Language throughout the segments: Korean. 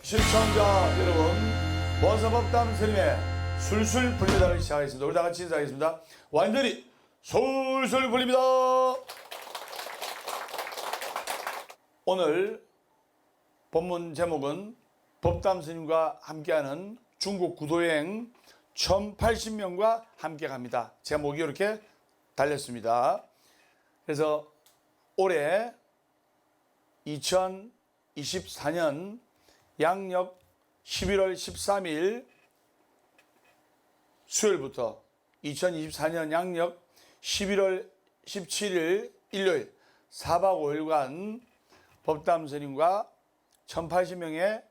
시청자 여러분, 원서법담 스님의 술술 불리다를 시작하겠습니다. 우리 다 같이 인사하겠습니다. 완전히 술술 불립니다. 오늘 본문 제목은 법담 스님과 함께하는 중국 구도여행 1080명과 함께 갑니다. 제목이 이렇게 달렸습니다. 그래서 올해 2024년 양력 11월 13일 수요일부터 2024년 양력 11월 17일 일요일 4박 5일간 법담 스님과 1080명의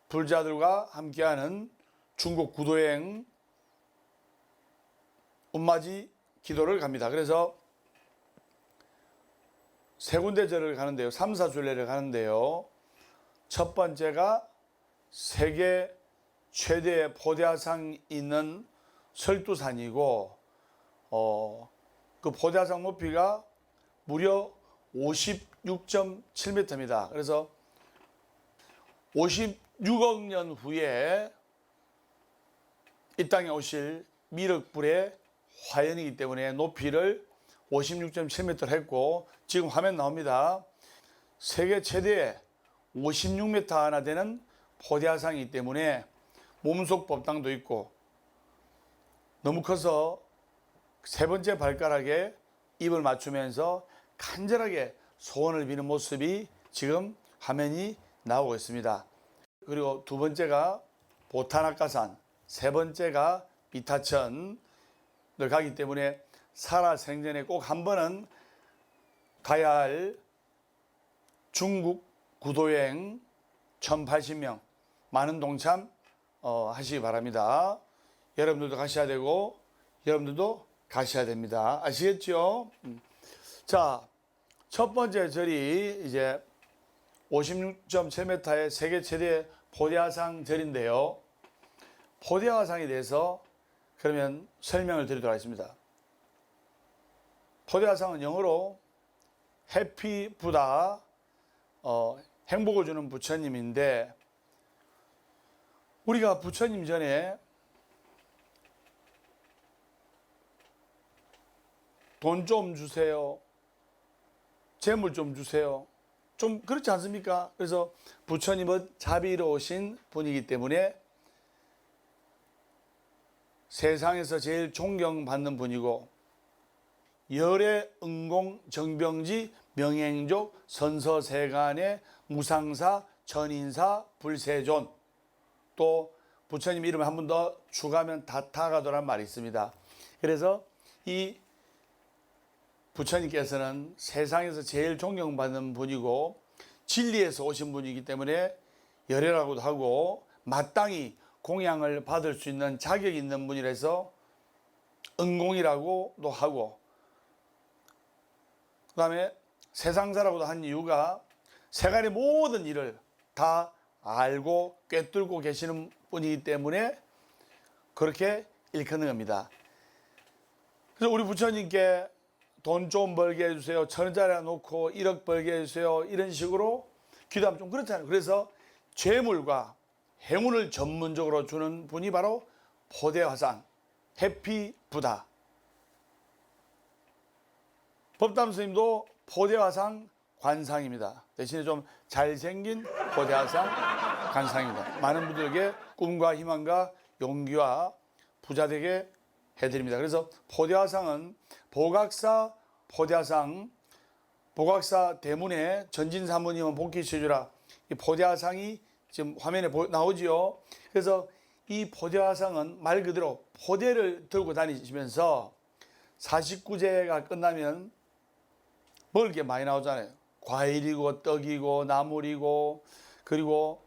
불자들과 함께하는 중국 구도여행 운맞이 기도를 갑니다. 그래서 세 군데 절을 가는데요. 3, 4순례를 가는데요. 첫 번째가 세계 최대의 포대화상이 있는 설두산이고, 그 포대화상 높이가 무려 56.7m입니다. 그래서 56억 년 후에 이 땅에 오실 미륵불의 화연이기 때문에 높이를 56.7m를 했고, 지금 화면 나옵니다. 세계 최대의 56m나 되는 포대화상이기 때문에 몸속 법당도 있고, 너무 커서 세 번째 발가락에 입을 맞추면서 간절하게 소원을 비는 모습이 지금 화면이 나오고 있습니다. 그리고 두 번째가 보타나카산, 세 번째가 이타천을 가기 때문에 살아생전에 꼭 한 번은 가야 할 중국 구도여행 1080명 많은 동참 하시기 바랍니다. 여러분들도 가셔야 되고 여러분들도 가셔야 됩니다. 아시겠죠? 자, 첫 번째 절이 이제 56.7m의 세계 최대 포대화상 절인데요. 포대화상에 대해서 그러면 설명을 드리도록 하겠습니다. 포대화상은 영어로 해피 부다, 행복을 주는 부처님인데, 우리가 부처님 전에 돈 좀 주세요, 재물 좀 주세요, 좀 그렇지 않습니까? 그래서 부처님은 자비로우신 분이기 때문에 세상에서 제일 존경받는 분이고, 열애 응공 정병지 명행족 선서세간의 무상사 전인사 불세존, 또 부처님 이름을 한 번 더 추가하면 다타가도란 말이 있습니다. 그래서 이 부처님께서는 세상에서 제일 존경받는 분이고 진리에서 오신 분이기 때문에 열애라고도 하고 마땅히 공양을 받을 수 있는 자격이 있는 분이라서 응공이라고도 하고, 그 다음에 세상사라고도 한 이유가 세간의 모든 일을 다 알고 꿰뚫고 계시는 분이기 때문에 그렇게 일컫는 겁니다. 그래서 우리 부처님께 돈 좀 벌게 해주세요, 1,000원짜리 놓고 1억 벌게 해주세요, 이런 식으로 기도하면 좀 그렇잖아요. 그래서 재물과 행운을 전문적으로 주는 분이 바로 포대화상 해피 부다. 법담 스님도 포대화상 관상입니다. 대신에 좀 잘생긴 포대화상 관상입니다. 많은 분들에게 꿈과 희망과 용기와 부자 되게 해드립니다. 그래서 포대화상은 보각사 포대화상, 보각사 대문에 전진사모님은 복귀시주라, 이 포대화상이 지금 화면에 나오지요. 그래서 이 포대화상은 말 그대로 포대를 들고 다니시면서 49제가 끝나면 먹을 게 많이 나오잖아요. 과일이고 떡이고 나물이고, 그리고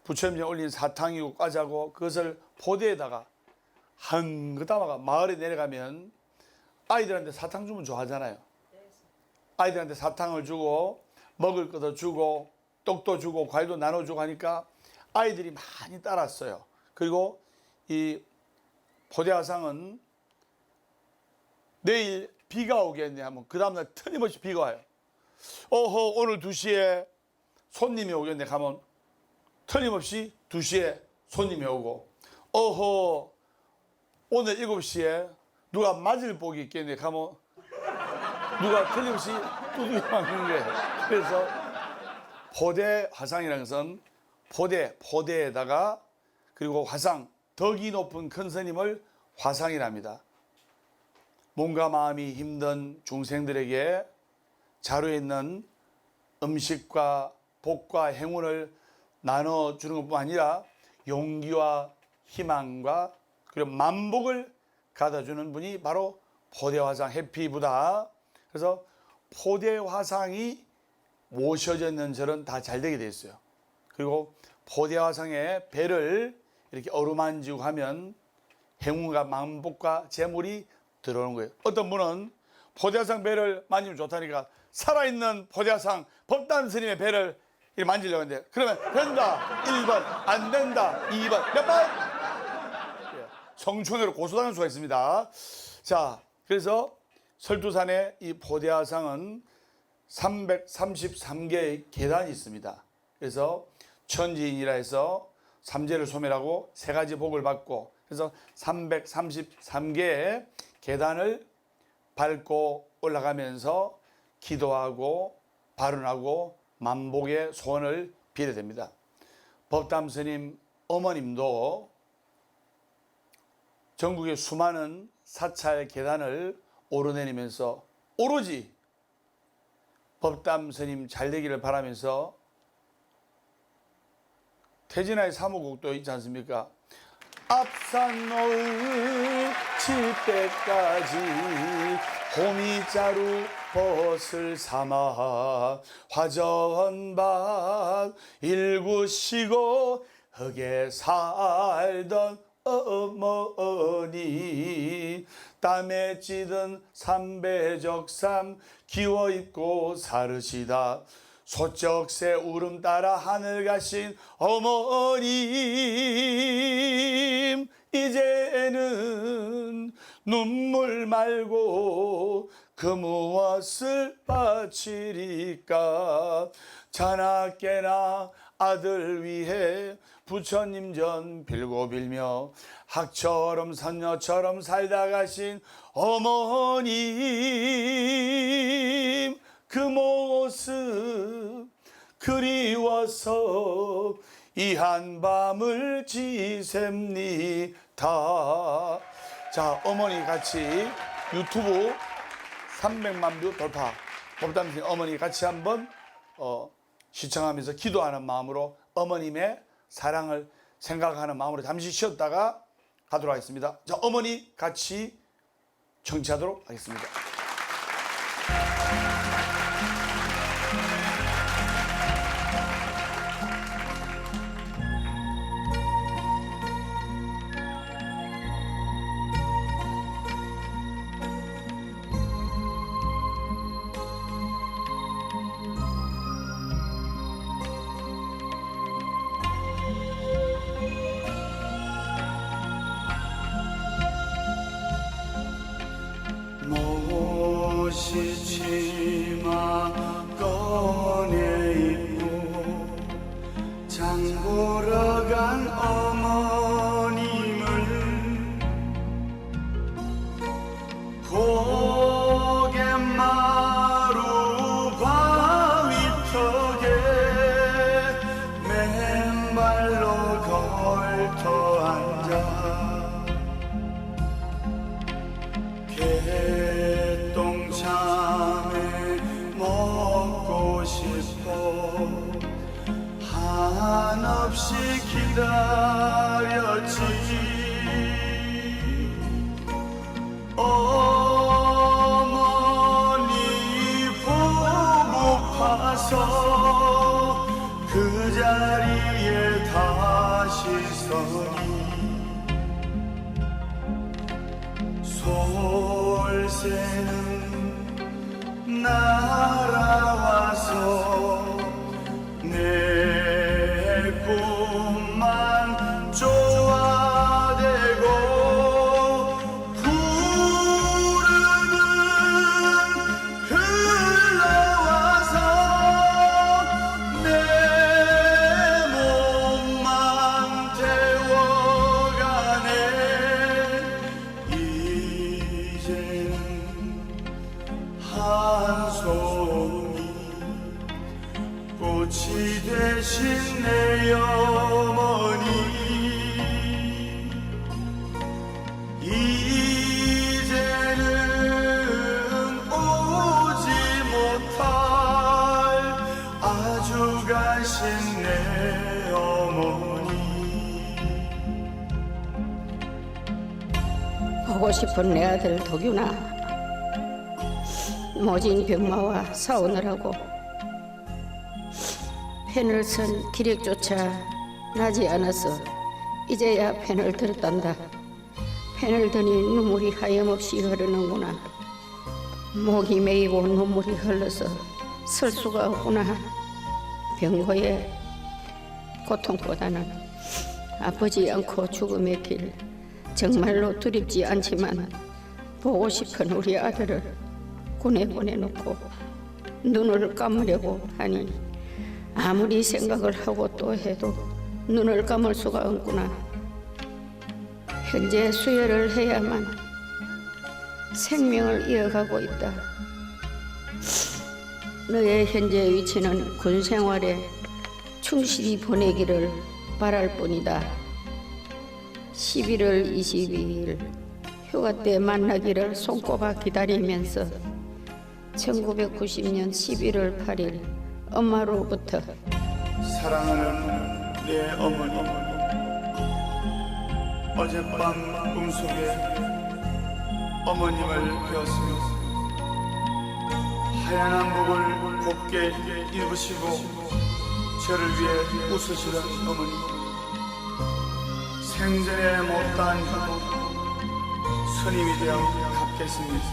부처님이 올린 사탕이고 과자고, 그것을 포대에다가 한그 담아가 마을에 내려가면 아이들한테 사탕 주면 좋아하잖아요. 아이들한테 사탕을 주고 먹을 것도 주고 떡도 주고 과일도 나눠주고 하니까 아이들이 많이 따랐어요. 그리고 이 포대화상은 내일 비가 오겠네 하면 그 다음날 틀림없이 비가 와요. 오늘 2시에 손님이 오겠네 가면 틀림없이 2시에 손님이 오고, 어허 오늘 7시에 누가 맞을 복이 있겠네 가면 누가 틀림없이 두들겨 맞는 거예요. 그래서 포대 화상이라는 것은 포대에다가 그리고 화상, 덕이 높은 큰 스님을 화상이랍니다. 몸과 마음이 힘든 중생들에게 자루에 있는 음식과 복과 행운을 나눠주는 것뿐만 아니라 용기와 희망과 그리고 만복을 가져주는 분이 바로 포대화상 해피부다. 그래서 포대화상이 모셔져 있는 절은 다 잘 되게 되어 있어요. 그리고 포대화상의 배를 이렇게 어루만지고 하면 행운과 만복과 재물이 들어오는 거예요. 어떤 분은 포대화상 배를 만지면 좋다니까 살아있는 포대화상 법담 스님의 배를 이렇게 만지려고 하는데, 그러면 된다 1번, 안 된다 2번, 몇 번? 성추행으로 고소당할 수가 있습니다. 자, 그래서 설두산의 이 포대화상은 333개의 계단이 있습니다. 그래서 천지인이라 해서 삼재를 소멸하고 3가지 복을 받고, 그래서 333개의 계단을 밟고 올라가면서 기도하고 발언하고 만복의 소원을 빌어야 됩니다. 법담 스님 어머님도 전국의 수많은 사찰 계단을 오르내리면서 오로지 법담 스님 잘 되기를 바라면서 태진아의 사무곡도 있지 않습니까? 앞산 노을 칠 때까지 호미자루 벗을 삼아 화전밭 일구시고 흙에 살던 어머니, 땀에 찌든 삼배적삼 기워입고 사르시다 소쩍새 울음 따라 하늘 가신 어머님, 이제는 눈물 말고 그 무엇을 바치리까. 자나깨나 아들 위해 부처님 전 빌고 빌며 학처럼 선녀처럼 살다 가신 어머님, 그 모습 그리워서 이 한밤을 지셉니다. 자, 어머니 같이 유튜브 300만 뷰 돌파, 법담스님 어머니 같이 한번 시청하면서 기도하는 마음으로 어머님의 사랑을 생각하는 마음으로 잠시 쉬었다가 가도록 하겠습니다. 자, 어머니 같이 청취하도록 하겠습니다. 모시치마 꺼내 입고 장보러 간 어머님을 고갯마루 바위턱에 맨발로 걸터 앉아 개똥참에 먹고 싶어 한없이 기다렸지. 어머니 보고파서 그 자리에 다시 서니 솔새는 날아와서 내 꿈만 좋아 한 송이 꽃이 되신 내 어머니 이제는 오지 못할 아주 가신 내 어머니 보고 싶은 내 아들 덕윤아, 모진 병마와 싸우느라고 펜을 쓴 기력조차 나지 않아서 이제야 펜을 들었단다. 펜을 드니 눈물이 하염없이 흐르는구나. 목이 메이고 눈물이 흘러서 쓸 수가 없구나. 병고의 고통보다는 아프지 않고 죽음의 길, 정말로 두렵지 않지만 보고 싶은 우리 아들을 군에 보내놓고 눈을 감으려고 하니 아무리 생각을 하고 또 해도 눈을 감을 수가 없구나. 현재 수혈을 해야만 생명을 이어가고 있다. 너의 현재 위치는 군 생활에 충실히 보내기를 바랄 뿐이다. 11월 22일 휴가 때 만나기를 손꼽아 기다리면서 1990년 11월 8일 엄마로부터 사랑하는 내 어머니 어젯밤 꿈속에 어머님을 배웠으며 하얀 한복을 곱게 입으시고 저를 위해 웃으시던 어머니 생전에 못다한 효도 스님이 되어 갚겠습니다.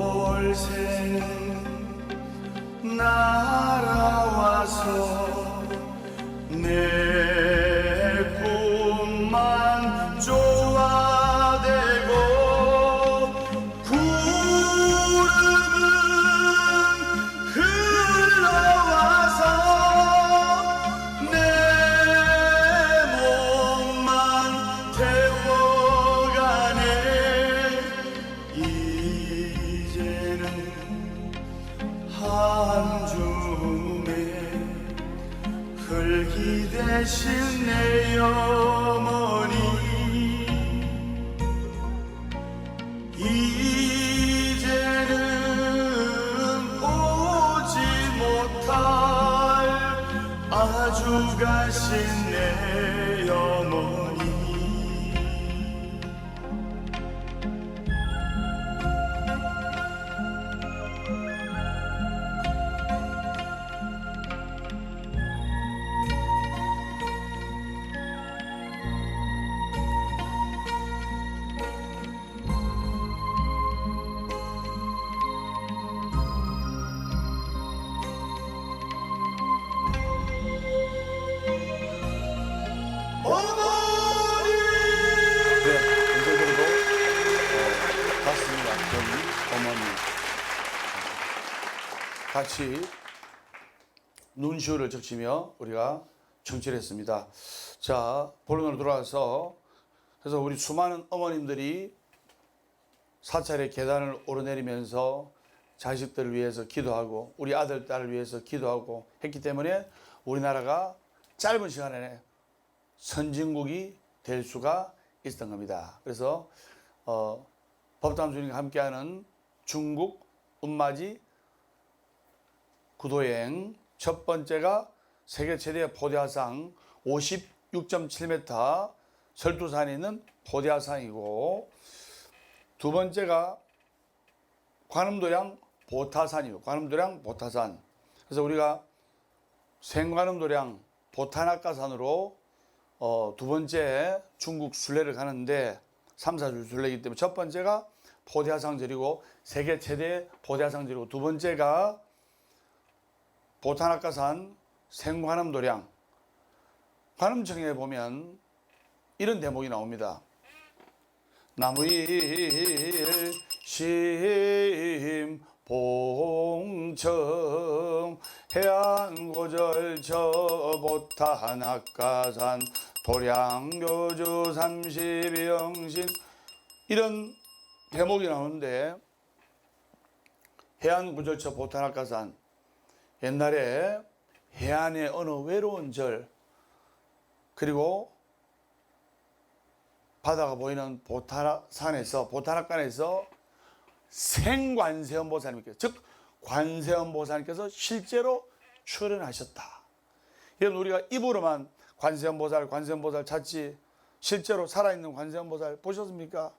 솔새는 날아와서 내 꿈만 조아대고 구름은 흘러와서 내 몸만 태워가네. 이제는 한 줌의 흙이 대신 내 어머니 이제는 오지 못할 아주 가신 내 어머니 언제들도 봤습니다. 저는 어머니 같이 눈시울을 적시며 우리가 청취를 했습니다. 자, 본론으로 돌아와서 그래서 우리 수많은 어머님들이 사찰의 계단을 오르내리면서 자식들을 위해서 기도하고 우리 아들, 딸을 위해서 기도하고 했기 때문에 우리나라가 짧은 시간에 선진국이 될 수가 있었던 겁니다. 그래서 법담주님과 함께하는 중국 음마지 구도여행 첫 번째가 세계 최대 포대화상 56.7m 설두산에 있는 포대화상이고 두 번째가 관음도량 보타산이고 관음도량 보타산. 그래서 우리가 생관음도량 보타낙가산으로 두 번째 중국 순례를 가는데 3, 4주 순례이기 때문에 첫 번째가 포대화상절이고 세계 최대 포대화상절이고 두 번째가 보타낙가산 생관음도량. 관음청에 보면 이런 대목이 나옵니다. 나무일 심 봉청 해안고절 저 보타낙가산 도량교주 삼십영신 이런 대목이 나오는데 해안구절처 보타락가산 옛날에 해안의 어느 외로운 절 그리고 바다가 보이는 보타락간에서 생관세음보살님께서 즉 관세음보살님께서 실제로 출연하셨다. 여러분 우리가 입으로만 관세음보살 찾지 실제로 살아있는 관세음보살 보셨습니까?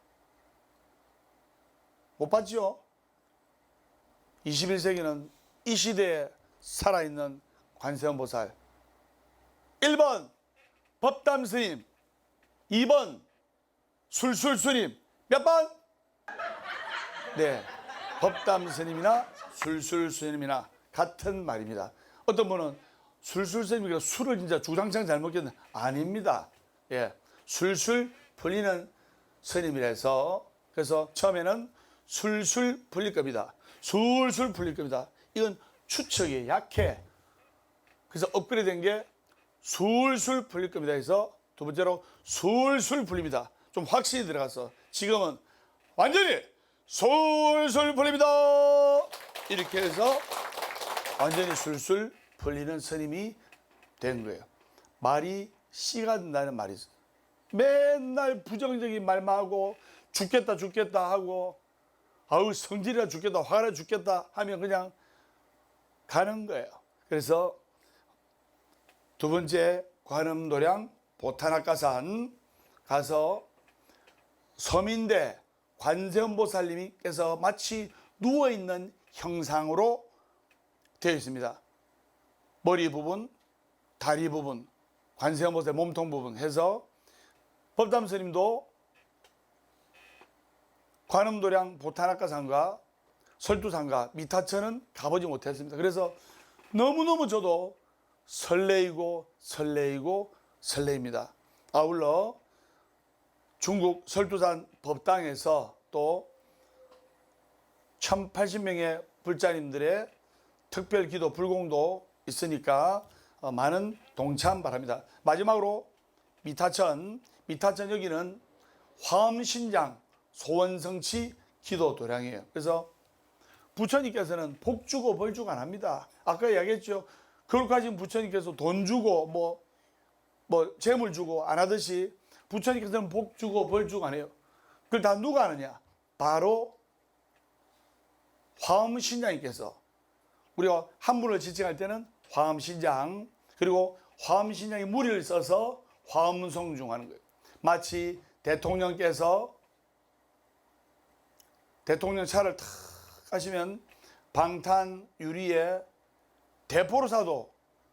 못 봤죠? 21세기는 이 시대에 살아있는 관세음보살 1번 법담스님 2번 술술스님 몇 번? 네, 법담스님이나 술술스님이나 같은 말입니다. 어떤 분은 술술스님이 술을 진짜 주장창 잘 먹겠는데 아닙니다. 예, 술술 풀리는 스님이라서 그래서 처음에는 술술 풀릴 겁니다. 술술 풀릴 겁니다. 이건 추측이 약해. 그래서 업그레이드된 게 술술 풀릴 겁니다. 해서 두 번째로 술술 풀립니다. 좀 확신이 들어가서 지금은 완전히 술술 풀립니다. 이렇게 해서 완전히 술술 풀리는 스님이 된 거예요. 말이 씨가 된다는 말이 있어요. 맨날 부정적인 말만 하고 죽겠다 하고 아우 성질이라 죽겠다 화가 나 죽겠다 하면 그냥 가는 거예요. 그래서 두 번째 관음도량 보타락가산 가서 섬인데 관세음보살님께서 마치 누워있는 형상으로 되어 있습니다. 머리 부분, 다리 부분, 관세음보살 몸통 부분 해서 법담스님도 관음도량 보타락가산과 설두산과 미타천은 가보지 못했습니다. 그래서 너무너무 저도 설레입니다. 아울러 중국 설두산 법당에서 또 1080명의 불자님들의 특별 기도 불공도 있으니까 많은 동참 바랍니다. 마지막으로 미타천 여기는 화엄신장 소원성취 기도 도량이에요. 그래서 부처님께서는 복 주고 벌 주고 안 합니다. 아까 이야기했죠. 그걸까지 부처님께서 돈 주고 뭐 재물 주고 안 하듯이 부처님께서는 복 주고 벌 주고 안 해요. 그걸 다 누가 하느냐? 바로 화엄신장님께서 우리가 한 분을 지칭할 때는 화엄신장 그리고 화엄신장이 무리를 써서 화엄성중하는 거예요. 마치 대통령께서 대통령 차를 탁 가시면 방탄 유리에 대포로 쏴도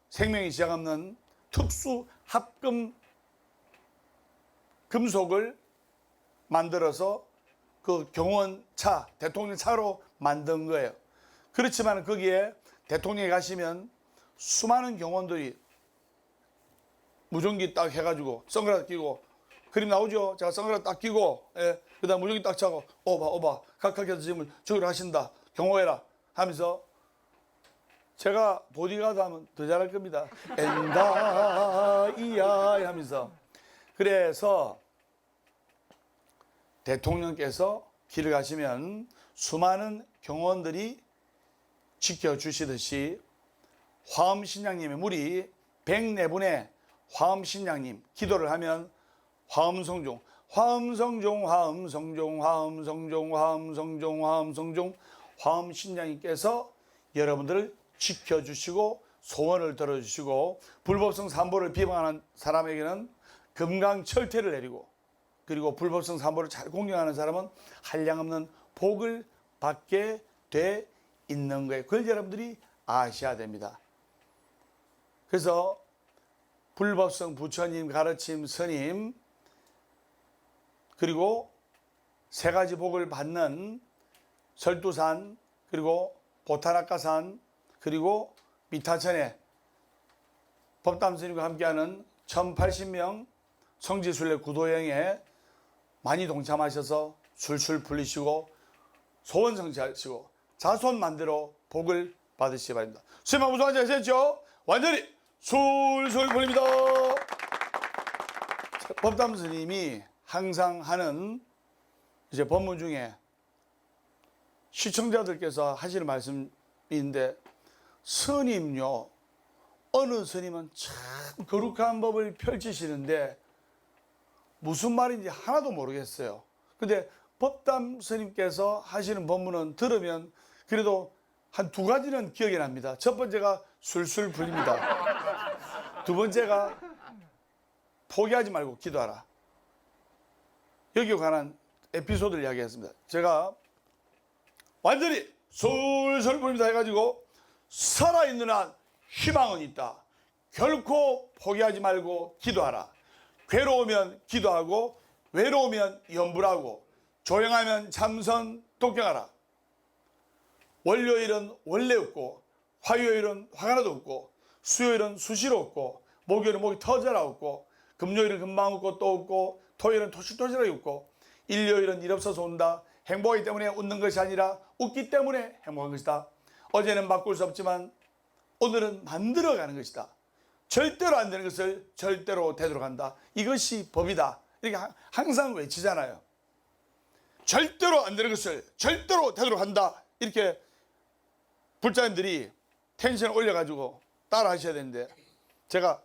생명이 지장 없는 특수 합금 금속을 만들어서 그 경호원차, 대통령 차로 만든 거예요. 그렇지만 거기에 대통령이 가시면 수많은 경호원들이 무전기 딱 해가지고 선글라스 끼고 그림 나오죠? 제가 선글라스 딱 끼고 그 다음 무전기 딱 차고 오바 각각해서 지금 저기로 하신다 경호해라 하면서 제가 보디가드 하면 더 잘할 겁니다. 엔다이야 하면서 그래서 대통령께서 길을 가시면 수많은 경호원들이 지켜주시듯이 화엄신장님의 무리 104분의 화엄신장님 기도를 하면 화엄성종 화엄신장님께서 여러분들을 지켜주시고 소원을 들어주시고 불법성 삼보를 비방하는 사람에게는 금강철퇴를 내리고 그리고 불법성 삼보를 잘 공경하는 사람은 한량없는 복을 받게 돼 있는 거예요. 그걸 여러분들이 아셔야 됩니다. 그래서 불법성 부처님 가르침 스님 그리고 세 가지 복을 받는 설두산 그리고 보타락가산 그리고 미타천에 법담스님과 함께하는 1080명 성지순례 구도여행에 많이 동참하셔서 술술 풀리시고 소원 성취하시고 자손 만들어 복을 받으시기 바랍니다. 수행만 무소한 자 하셨죠? 완전히 술술 풀립니다. 법담 스님이 항상 하는 이제 법문 중에 시청자들께서 하시는 말씀인데, 스님요, 어느 스님은 참 거룩한 법을 펼치시는데 무슨 말인지 하나도 모르겠어요. 근데 법담 스님께서 하시는 법문은 들으면 그래도 한 두 가지는 기억이 납니다. 첫 번째가 술술 풀립니다. 두 번째가 포기하지 말고 기도하라. 여기에 관한 에피소드를 이야기했습니다. 제가 완전히 술술 풀립니다 해가지고, 살아있는 한 희망은 있다. 결코 포기하지 말고 기도하라. 괴로우면 기도하고, 외로우면 염불하고, 조용하면 참선 독경하라. 월요일은 원래 없고, 화요일은 화가 나도 없고, 수요일은 수시로 없고, 목요일은 목이 터져라 없고, 금요일은 금방 웃고 또 웃고, 토요일은 토실토실하게 웃고, 일요일은 일 없어서 온다. 행복하기 때문에 웃는 것이 아니라 웃기 때문에 행복한 것이다. 어제는 바꿀 수 없지만 오늘은 만들어가는 것이다. 절대로 안 되는 것을 절대로 되도록 한다. 이것이 법이다. 이렇게 항상 외치잖아요. 절대로 안 되는 것을 절대로 되도록 한다. 이렇게 불자님들이 텐션을 올려가지고 따라 하셔야 되는데, 제가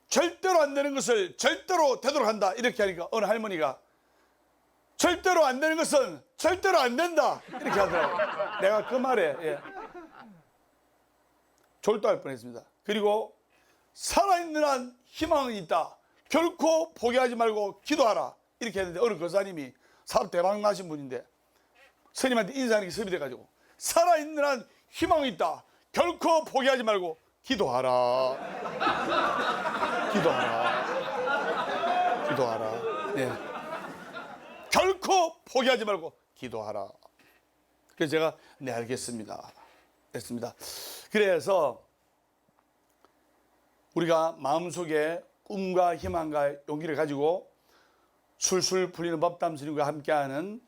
절대로 안 되는 것을 절대로 되도록 한다 이렇게 하니까 어느 할머니가 절대로 안 되는 것은 절대로 안 된다 이렇게 하더라고요. 내가 그 말에 졸도할 뻔했습니다. 그리고 살아있는 한 희망은 있다. 결코 포기하지 말고 기도하라 이렇게 했는데, 어느 거사님이 사업 대박 나신 분인데 스님한테 인사하는 게 섭이 돼가지고, 살아있는 한 희망은 있다. 결코 포기하지 말고 기도하라. 기도하라. 기도하라. 네. 결코 포기하지 말고 기도하라. 그래서 제가 네 알겠습니다 했습니다. 그래서 우리가 마음속에 꿈과 희망과 용기를 가지고 술술 풀리는 법담 스님과 함께하는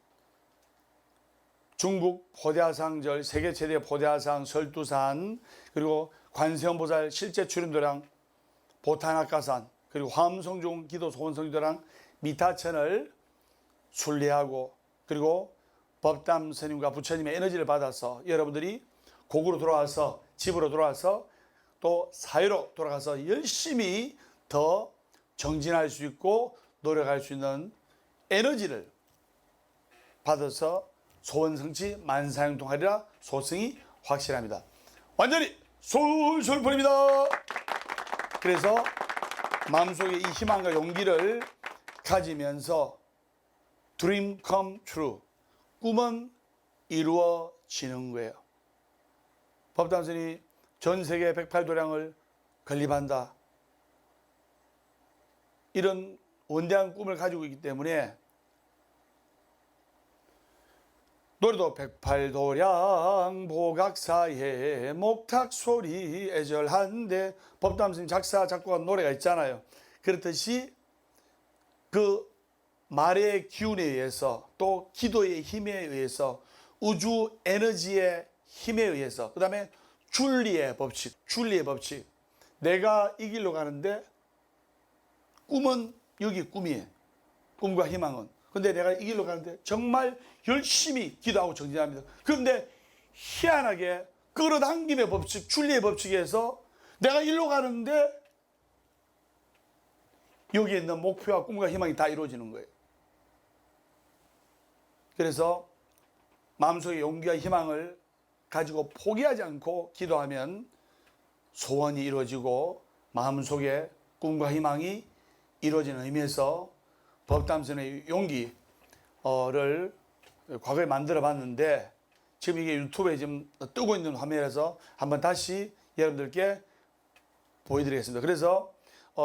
중국 포대화상절 세계 최대 포대화상 설두산, 그리고 관세음보살 실제 출연도량 보탄학가산, 그리고 화엄성중 기도 소원성기도랑 미타천을 순례하고, 그리고 법담 스님과 부처님의 에너지를 받아서 여러분들이 고구로 돌아와서, 집으로 돌아와서 또 사회로 돌아가서 열심히 더 정진할 수 있고 노력할 수 있는 에너지를 받아서 소원성취 만사형통하리라 소승이 확실합니다. 완전히 솔솔 풀립니다. 그래서 마음속에 이 희망과 용기를 가지면서 Dream come true, 꿈은 이루어지는 거예요. 법담 스님이 전 세계 108도량을 건립한다, 이런 원대한 꿈을 가지고 있기 때문에 노래도 108도량 보각사에 목탁소리 애절한데, 법담 스님 작사 작곡한 노래가 있잖아요. 그렇듯이 그 말의 기운에 의해서, 또 기도의 힘에 의해서, 우주 에너지의 힘에 의해서, 그 다음에 줄리의 법칙, 내가 이 길로 가는데 꿈은 여기 꿈이에요. 꿈과 희망은. 근데 내가 이 길로 가는데 정말 열심히 기도하고 정진합니다. 그런데 희한하게 끌어당김의 법칙, 줄리의 법칙에서 내가 일로 가는데 여기에 있는 목표와 꿈과 희망이 다 이루어지는 거예요. 그래서 마음속에 용기와 희망을 가지고 포기하지 않고 기도하면 소원이 이루어지고 마음속에 꿈과 희망이 이루어지는 의미에서 법담선의 용기를 과거에 만들어 봤는데, 지금 이게 유튜브에 지금 뜨고 있는 화면에서 한번 다시 여러분들께 보여드리겠습니다. 그래서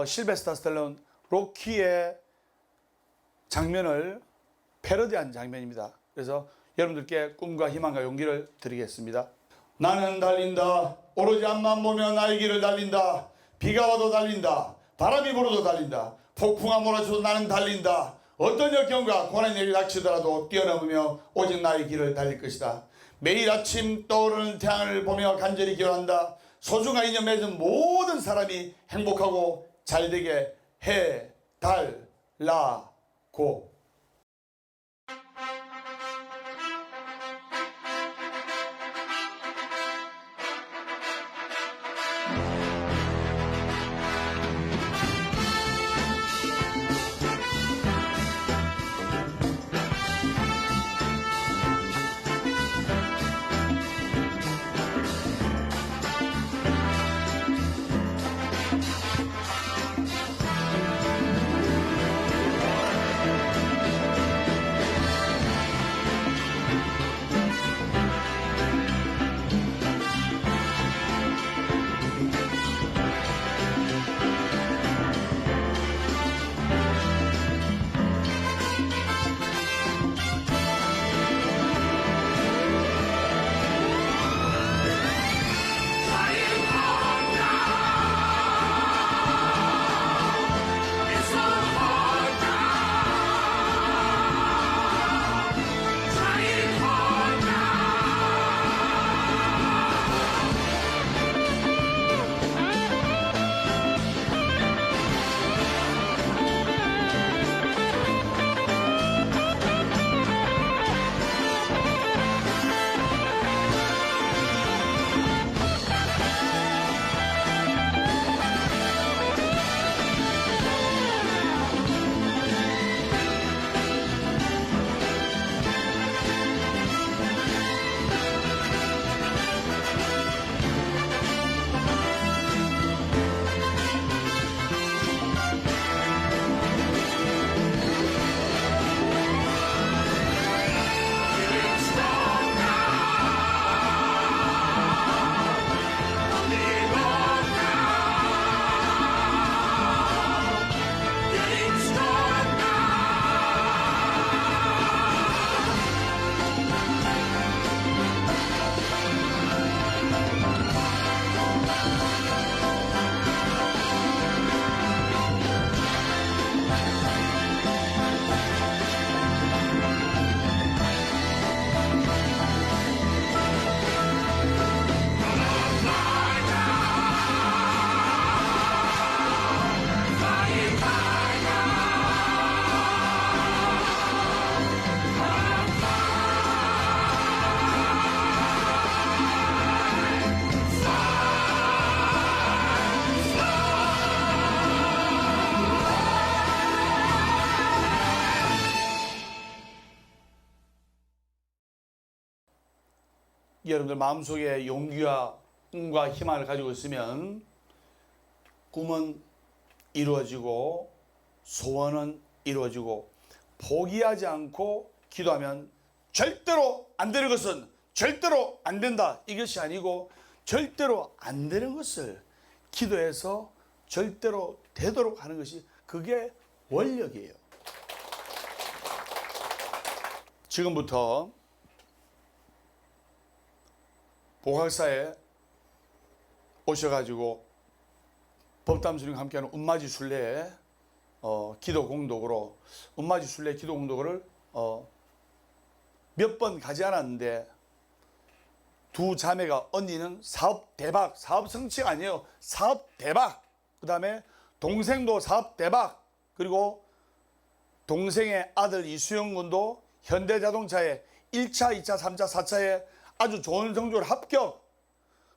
실베스타 스텔론 로키의 장면을 패러디한 장면입니다. 그래서 여러분들께 꿈과 희망과 용기를 드리겠습니다. 나는 달린다. 오로지 앞만 보면 나의 길을 달린다. 비가 와도 달린다. 바람이 불어도 달린다. 폭풍아 몰아쳐도 나는 달린다. 어떤 역경과 고난이 내게 닥치더라도 뛰어넘으며 오직 나의 길을 달릴 것이다. 매일 아침 떠오르는 태양을 보며 간절히 기원한다. 소중한 인연 맺은 모든 사람이 행복하고 잘되게 해, 달. 라고. 여러분들 마음속에 용기와 꿈과 희망을 가지고 있으면 꿈은 이루어지고 소원은 이루어지고 포기하지 않고 기도하면 절대로 안 되는 것은 절대로 안 된다 이것이 아니고 절대로 안 되는 것을 기도해서 절대로 되도록 하는 것이 그게 원력이에요. 지금부터 보각사에 오셔가지고 법담스님과 함께하는 운마지 순례 기도 공덕으로 운마지 순례 기도 공덕을 몇 번 가지 않았는데 두 자매가 언니는 사업 대박, 사업 성취가 아니에요. 사업 대박. 그 다음에 동생도 사업 대박. 그리고 동생의 아들 이수영 군도 현대자동차에 1차, 2차, 3차, 4차에 아주 좋은 성적으로 합격.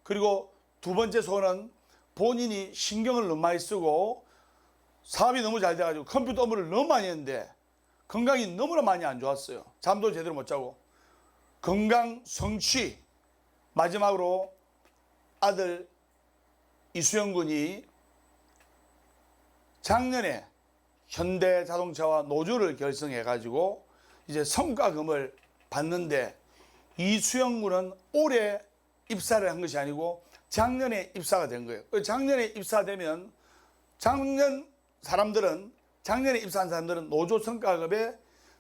그리고 두 번째 소원은 본인이 신경을 너무 많이 쓰고 사업이 너무 잘 돼가지고 컴퓨터 업무를 너무 많이 했는데 건강이 너무나 많이 안 좋았어요. 잠도 제대로 못 자고. 건강 성취. 마지막으로 아들 이수영 군이 작년에 현대자동차와 노조를 결성해가지고 이제 성과금을 받는데 이수영 군은 올해 입사를 한 것이 아니고 작년에 입사가 된 거예요. 작년에 입사되면 작년에 입사한 사람들은 노조 성과급에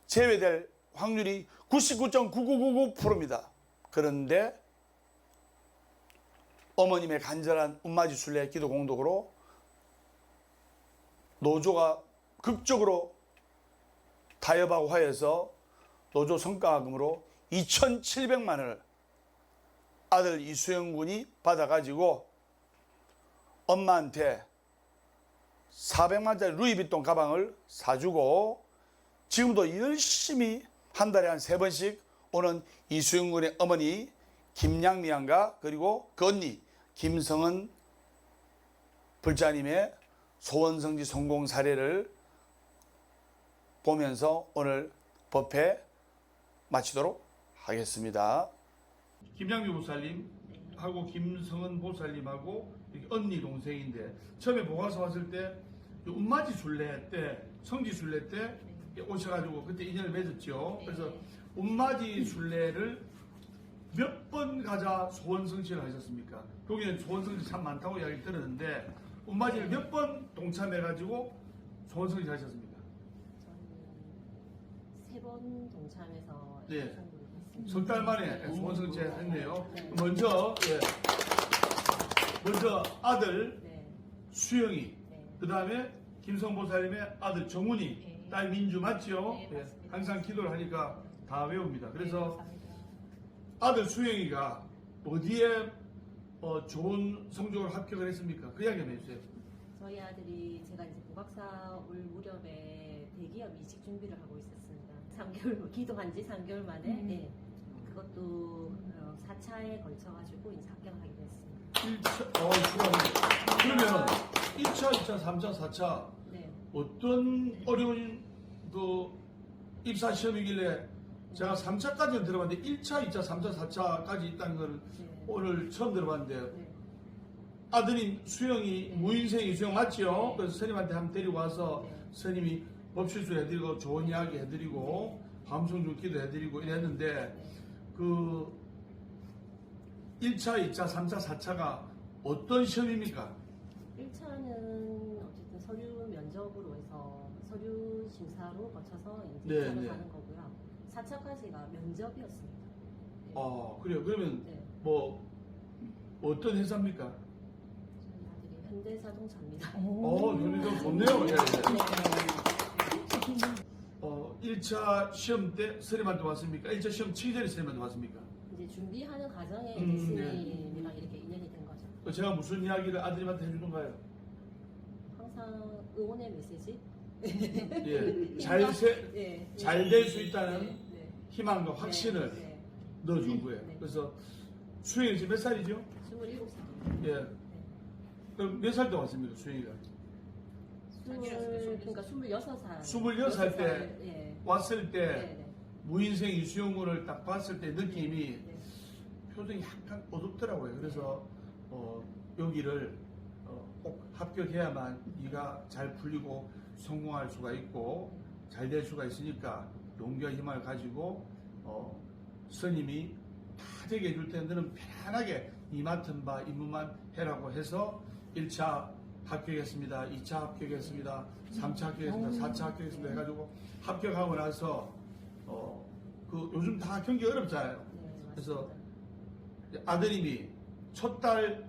제외될 확률이 99.9999%입니다. 그런데 어머님의 간절한 운마지 순례 기도 공덕으로 노조가 극적으로 타협하고 하여서 노조 성과금으로 2,700만 원을 아들 이수영 군이 받아가지고 엄마한테 400만짜리 루이비통 가방을 사주고 지금도 열심히 한 달에 한 3번씩 오는 이수영 군의 어머니 김양미 양과 그리고 그 언니 김성은 불자님의 소원성지 성공 사례를 보면서 오늘 법회 마치도록 하겠습니다. 김양미 보살님하고 김성은 보살님하고 언니 동생인데 처음에 보가서 왔을 때 운마지 순례 때 성지 순례 때 오셔가지고 그때 인연을 맺었죠. 그래서 운마지 순례를 몇 번 가자 소원성지를 하셨습니까? 거기는 소원성지 참 많다고 이야기 들었는데 운마지를 몇 번 동참해가지고 소원성지 하셨습니까? 저는 3번 동참해서 네. 성공을 했습니다. 석 달 만에 소원성지 했네요. 먼저 아들 네. 수영이, 네. 그 다음에 김성보살님의 아들 정훈이, 네. 딸 민주 맞죠? 네, 맞습니다. 항상 기도를 하니까 다 외웁니다. 그래서 네, 감사합니다. 아들 수영이가 어디에 좋은 성적으로 합격을 했습니까? 그 이야기 한번 해주세요. 저희 아들이 제가 이제 복학사 올 무렵에 대기업 이직 준비를 하고 있었습니다. 3개월 기도한 지 3개월 만에 네. 그것도 4차에 걸쳐가지고 이제 합격하게 됐습니다. 1차, 그러면 1차, 2차, 3차, 4차 네. 어떤 어려운 그 입사 시험이길래 제가 3차까지는 들어봤는데 1차, 2차, 3차, 4차까지 있다는 걸 네. 오늘 처음 들어봤는데 네. 아드님 수영이 네. 무인생이 수영 맞죠? 네. 그래서 스님한테 한번 데리고 와서 네. 스님이 법실수 해드리고 좋은 이야기 해드리고 밤송중 기도 해드리고 이랬는데 네. 그 1차, 2차, 3차, 4차가 어떤 시험입니까? 1차는 어쨌든 서류 면접으로 해서 서류 심사로 거쳐서 이제 네, 입사를 네. 하는 거고요. 4차까지가 면접이었습니다. 네. 그래요. 그러면 네. 뭐 어떤 회사입니까? 저희 아들이 현대자동차입니다. 현대자동 좋네요. 예, 예. 1차 시험 때 스님한테 왔습니까? 1차 시험 치기 전에 스님한테 왔습니까? 이제 준비하는 과정에 네. 스님이랑 이렇게 인연이 된 거죠. 제가 무슨 이야기를 아드님한테 해주던가요? 항상 응원의 메시지. 예, 네. 잘 될 수 있다는 네. 네. 희망과 확신을 네. 넣어준 거예요. 네. 그래서 수영이 지금 몇 살이죠? 27살. 예. 그럼 몇 살 때 왔습니까, 수영이가? 그러니까 26살. 26살 때 예. 왔을 때 네. 무인생 이수영군을 딱 봤을 때 느낌이 네. 표정이 약간 어둡더라고요. 그래서 여기를 꼭 합격해야만 네가 잘 풀리고 성공할 수가 있고 잘 될 수가 있으니까 용기와 희망을 가지고 스님이 다 되게 해줄 때 너는 편안하게 이 맡은 바 임무만 해라고 해서 1차 합격했습니다. 2차 합격했습니다. 3차 합격했습니다. 4차 합격했습니다. 해가지고 합격하고 나서 요즘 다 경기 어렵잖아요. 네, 그래서 맞습니다. 아드님이 첫 달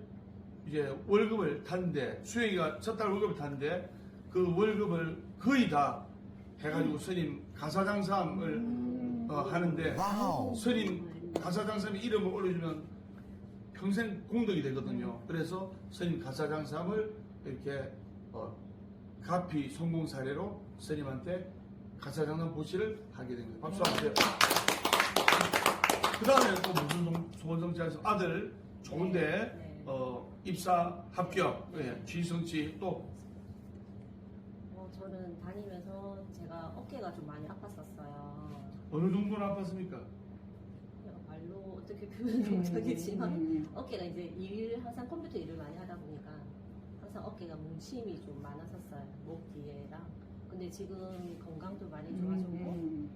이제 월급을 탔는데 수영이가 첫 달 월급을 탔는데 그 월급을 거의 다 해가지고 스님 가사장삼을 하는데 스님 가사장삼의 이름을 올려주면 평생 공덕이 되거든요. 그래서 스님 가사장삼을 이렇게 가피 성공 사례로 스님한테 가사장삼 보시를 하게 된 거예요. 박수 한번 주세요. 그 다음에 또 무슨 소원성지에서 아들 좋은데 네. 입사 합격, 예, 지성치 또 저는 다니면서 제가 어깨가 좀 많이 아팠었어요. 어느 정도나 아팠습니까? 그냥 말로 어떻게 표현을 못하겠지만 어깨가 이제 항상 컴퓨터 일을 많이 하다 보니까 항상 어깨가 뭉침이 좀 많았었어요. 목 뒤에랑. 근데 지금 건강도 많이 좋아졌고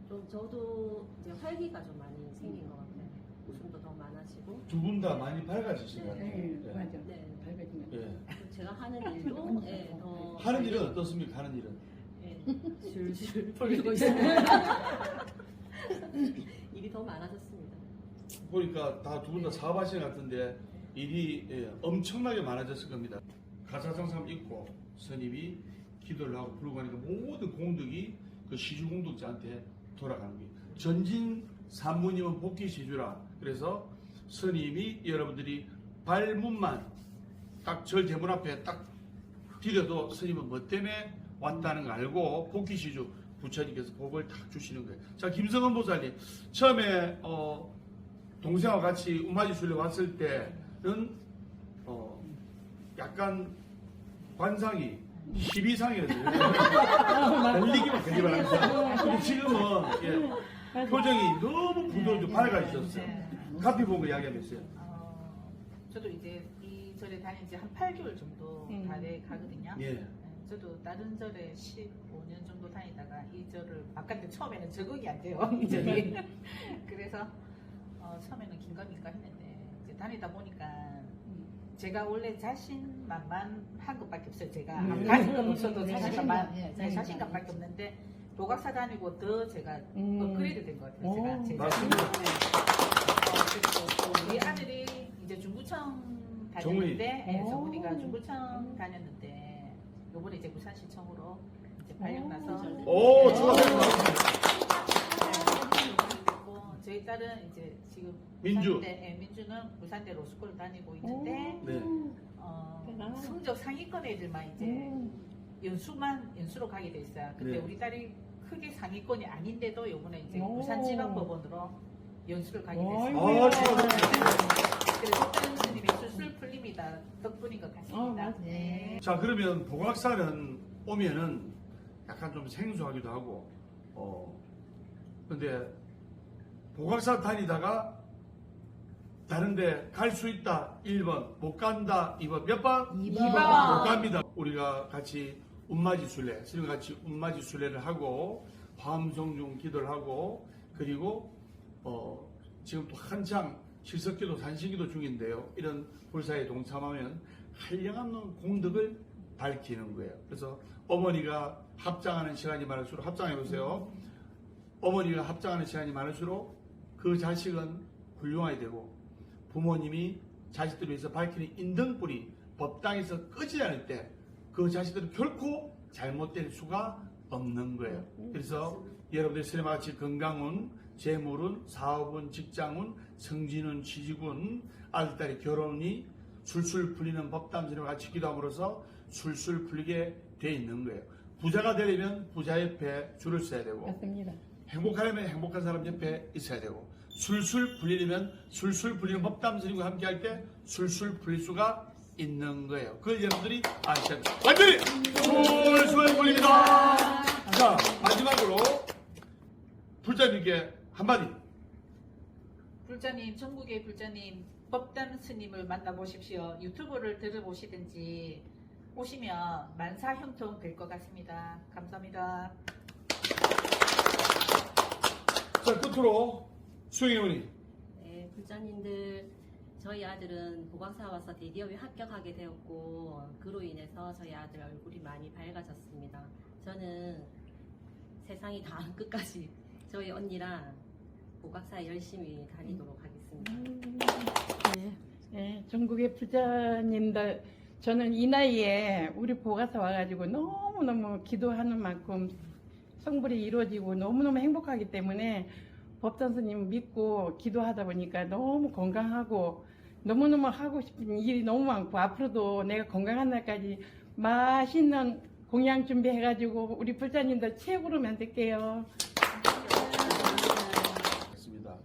좀 저도 이제 활기가 좀 많이 생긴 것 같아요. 웃음도 더 많아지고. 두 분 다 많이 밝아지신 것 네. 같아요. 맞아. 네. 밝아지면. 예. 제가 하는 일도 예, 더 하는 일은 어떻습니까? 하는 일은? 예, 줄줄 풀리고 있습니다. 일이 더 많아졌습니다. 보니까 다 두 분 다 사업하시는 것 같은데 일이 엄청나게 많아졌을 겁니다. 가사장삼 있고 스님이 기도를 하고 부르고 하니까 모든 공덕이 그 시주공덕자한테 돌아가는 거예요. 전진 산무님은 복귀 시주라. 그래서 스님이 여러분들이 발문만 딱 절 대문 앞에 딱 드려도 스님은 뭐 때문에 왔다는 걸 알고 복귀시주 부처님께서 복을 탁 주시는 거예요. 자, 김성은 보살님 처음에 동생과 같이 우마지 순례 왔을 때는 약간 관상이 12상이거든요. 달리기만 되기만 합니다. 근데 지금은 예, 표정이 너무 부드럽고 밝아지셨어요. 카피 보고 이야기하면서요. 저도 이제 이 절에 다닌 지 한 8개월 정도 다 돼 가거든요. 예. 네, 저도 다른 절에 15년 정도 다니다가 이 절을 바깥에 처음에는 적응이 안 돼요. 이 절이. 그래서 처음에는 긴가민가 했는데 이제 다니다 보니까 제가 원래 자신만한 것밖에 없어요. 제가 가진 건 없어도 자신감밖에 없는데 도각사 다니고 더 제가 업그레이드 된 것 같아요. 제가 맞습니다. 그리고 또 우리 아들이 이제 중구청 다녔는데 정훈이가 중구청 다녔는데 요번에 이제 부산시청으로 이제 발령나서 오, 축하드립니다. 저희 딸은 이제 지금 민주. 부산대, 민주는 부산대 로스쿨 다니고 있는데 네. 성적 상위권 애들만 이제 연수로 가게 돼 있어요. 근데 네. 우리 딸이 크게 상위권이 아닌데도 요번에 이제 부산지방법원으로 연수를 가게 됐어요. 아, 축하드립니다. 그래서 다른 스님의 술술 풀림이다 덕분인 것 같습니다. 네. 자, 그러면 보각사는 오면은 약간 좀 생소하기도 하고, 근데 보각사 다니다가 다른데 갈 수 있다 1번, 못 간다 2번, 몇 번? 2번. 못 갑니다. 우리가 같이 운마지 순례, 스님 같이 운마지 순례를 하고 화엄성중 기도를 하고 그리고 지금 또 한창 실석기도 산신기도 중인데요. 이런 불사에 동참하면 한량없는 공덕을 밝히는 거예요. 그래서 어머니가 합장하는 시간이 많을수록 합장해 보세요. 어머니가 합장하는 시간이 많을수록 그 자식은 훌륭하게 되고 부모님이 자식들을 위해서 밝히는 인등불이 법당에서 끄지 않을 때 그 자식들은 결코 잘못될 수가 없는 거예요. 그래서 여러분들이 스님과 같이 건강운, 재물운, 사업운, 직장운, 성진운, 취직운, 아들딸의 결혼이 술술 풀리는 법담스님과 같이 기도함으로써 술술 풀리게 돼 있는 거예요. 부자가 되려면 부자 옆에 줄을 서야 되고 맞습니다. 행복하려면 행복한 사람 옆에 있어야 되고 술술 풀리려면 술술 풀리는 법담스님과 함께 할 때 술술 풀릴 수가 있는 거예요. 그걸 여러분들이 아셔야 돼요. 완전히 술술 풀립니다. 자, 마지막으로 불자님께 한마디. 불자님, 전국의 불자님, 법담 스님을 만나보십시오. 유튜브를 들어보시든지 오시면 만사 형통 될 것 같습니다. 감사합니다. 자, 끝으로 수영이 어머니. 네, 불자님들 저희 아들은 보광사 와서 대기업에 합격하게 되었고 그로 인해서 저희 아들 얼굴이 많이 밝아졌습니다. 저는 세상이 다 끝까지 저희 언니랑 보각사 열심히 다니도록 하겠습니다. 네, 전국의 부자님들, 저는 이 나이에 우리 보가사 와가지고 너무너무 기도하는 만큼 성불이 이루어지고 너무너무 행복하기 때문에 법전 스님 믿고 기도하다 보니까 너무 건강하고 너무너무 하고 싶은 일이 너무 많고 앞으로도 내가 건강한 날까지 맛있는 공양 준비해가지고 우리 불자님들 최고로 만들게요.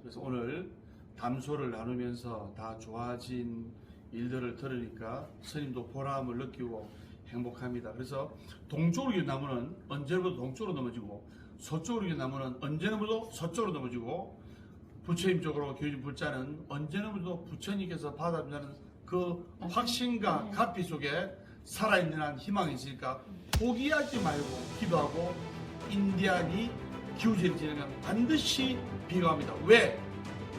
그래서 오늘 담소를 나누면서 다 좋아진 일들을 들으니까 스님도 보람을 느끼고 행복합니다. 그래서 동쪽으로 나무는 언제부터 동쪽으로 넘어지고 서쪽으로 나무는 언제부터 서쪽으로 넘어지고 부처님 쪽으로 교진 불자는 언제부터 부처님께서 받아준다는 그 확신과 가피 속에 살아있는 한 희망이 있으니까 포기하지 말고 기도하고 인디안이 기우제지는 반드시 비가 옵니다. 왜?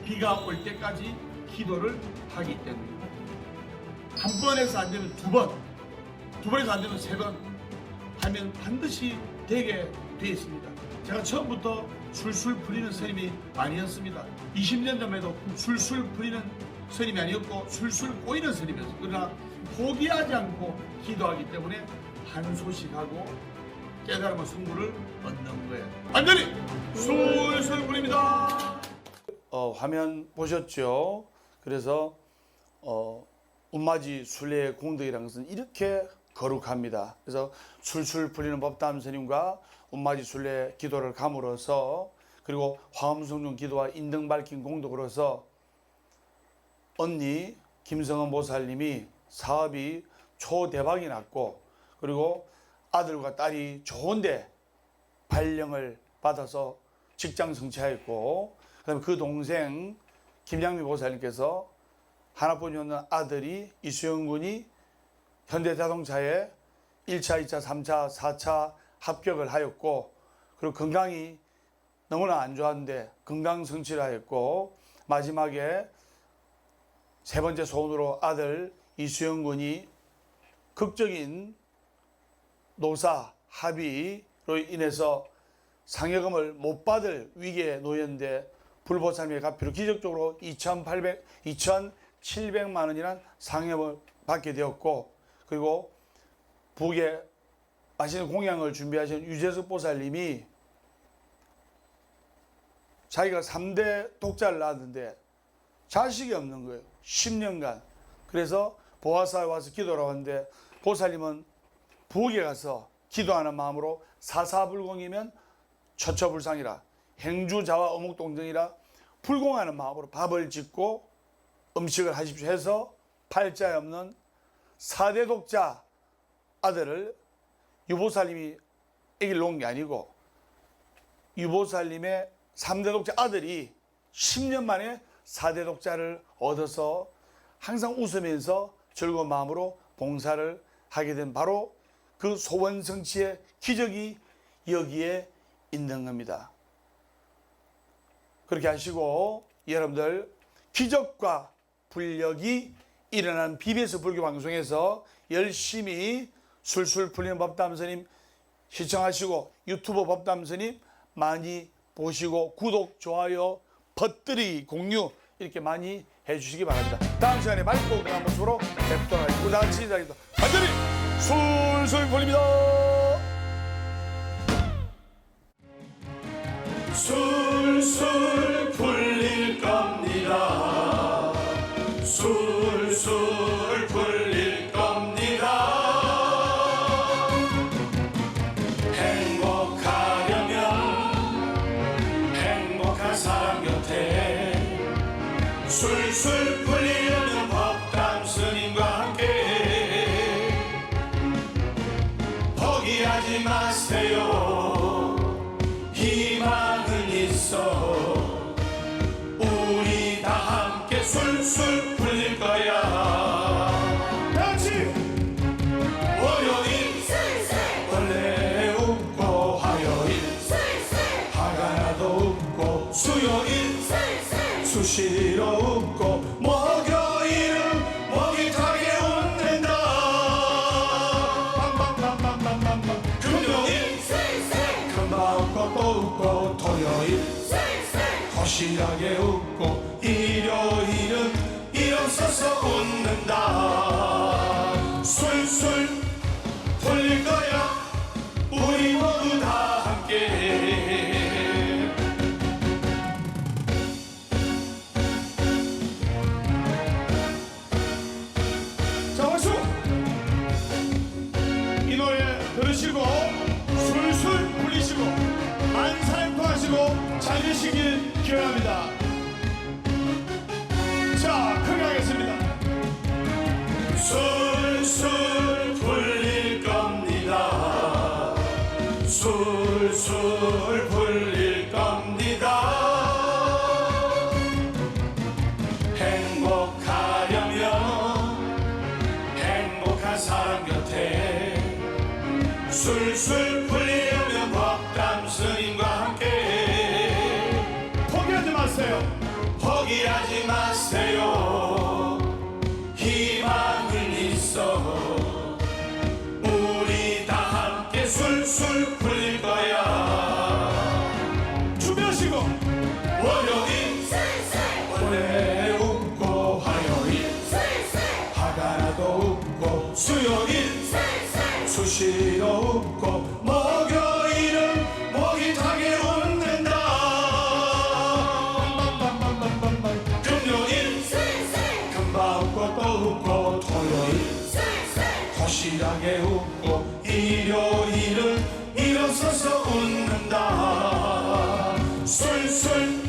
비가 올 때까지 기도를 하기 때문입니다. 한 번에서 안 되면 두 번, 두 번에서 안 되면 세 번 하면 반드시 되게 되어 있습니다. 제가 처음부터 술술 풀리는 스님이 아니었습니다. 20년 전에도 술술 풀리는 스님이 아니었고 술술 꼬이는 스님이었어요. 그러나 포기하지 않고 기도하기 때문에 한소식하고 깨달음의 승부를 얻는 거예요. 완전히 술술 풀립니다. 화면 보셨죠? 그래서 운마지 순례의 공덕이라는 것은 이렇게 거룩합니다. 그래서 술술 풀리는 법담 스님과 운마지 순례 기도를 감으로써 그리고 화엄성중 기도와 인등 밝힌 공덕으로서 언니 김성은 보살님이 사업이 초대박이 났고 그리고 아들과 딸이 좋은데 발령을 받아서 직장 성취하였고 그다음에 그 동생 김양미 보살님께서 하나뿐이었는 아들이 이수영 군이 현대자동차에 1차, 2차, 3차, 4차 합격을 하였고 그리고 건강이 너무나 안 좋았는데 건강 성취를 하였고 마지막에 세 번째 소원으로 아들 이수영 군이 극적인 노사 합의로 인해서 상여금을 못 받을 위기에 놓였는데 불보살님의 가피로 기적적으로 2,700만 원이라는 상여금을 받게 되었고 그리고 북에 맛있는 공양을 준비하신 유재석 보살님이 자기가 3대 독자를 낳았는데 자식이 없는 거예요. 10년간. 그래서 보화사에 와서 기도를 하는데 보살님은 북에 가서 기도하는 마음으로 사사불공이면 처처불상이라 행주자와 어묵동정이라 불공하는 마음으로 밥을 짓고 음식을 하십시오 해서 팔자에 없는 4대 독자 아들을 유보살님이 아기를 놓은 게 아니고 유보살님의 3대 독자 아들이 10년 만에 4대 독자를 얻어서 항상 웃으면서 즐거운 마음으로 봉사를 하게 된 바로 그 소원 성취의 기적이 여기에 있는 겁니다. 그렇게 하시고 여러분들 기적과 불력이 일어난 BBS 불교 방송에서 열심히 술술 풀리는 법담스님 시청하시고 유튜브 법담스님 많이 보시고 구독, 좋아요, 버뜨리, 공유 이렇게 많이 해주시기 바랍니다. 다음 시간에 맑고 건강한 모습으로 뵙도록 하겠습니다. 우리 다 같이 인사드립니다. 완전히 술술 풀립니다. 술술 풀릴 겁니다. 술술 풀릴 겁니다. 행복하려면 행복한 사람 곁에 술술 풀리려면 법담 스님과 함께 포기하지 마세요. 희망은 있어. 우리 다 함께 술술 풀릴 거야. 같이 월요일 원래 웃고 화요일 화가 나도 웃고 수요일 수시로 웃고 목요일은 목이 타게 웃는다. 빵빵빵빵빵빵빵 금요일 금방 웃고 또 웃고 토요일 도시락에 웃고 일요일은 일어서서 웃는다. 술술 풀릴 거야. 우리 모두 다 함께. 자, 박수! 이 노래 들으시고 술술 풀리시고 만사행통하시고 잘 되시길 기원합니다. 자, 크게 하겠습니다. 술술 풀릴 겁니다. 술술 풀릴 겁니다. 행복하려면 행복한 사람 곁에 술술 풀리려면 법담 스님과 함께 포기하지 마세요. 포기하지 마세요. 희망은 있어. 우리 다 함께 술술 풀릴 거야. 준비하시고 월요일 원래 웃고 화요일 화가 나도 웃고 수요일 수시로 웃고 목요일은 목이 타게 웃는다. 금요일 금방 웃고 또 웃고 토요일 도시 확실하게 웃고 일요일은 일어서서 웃는다 술술